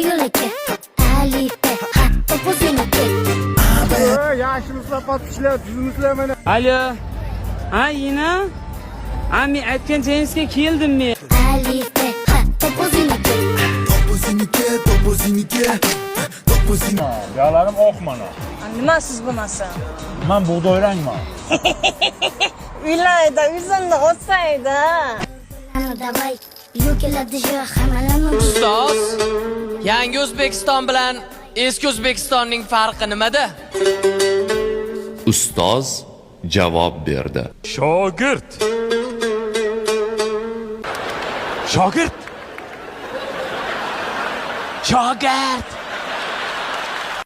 yo'laka alife hatto o'ziniki yaxshimizlar patishlar tuzimizlar mana. Alo. Ha, yine? Ha, men aytgan joyingizga keldim men. alife hatto o'ziniki Yalarim oq mana. Nima siz bo'lmasa? Men bug'doyrangman. Uylayda, uyzanda o'tsaydi. ana davay yo'keladi jo hammalarni Ustoz, yangi O'zbekiston bilan eski O'zbekistonning farqi nimada? Ustoz javob berdi. Shogird. Shogird.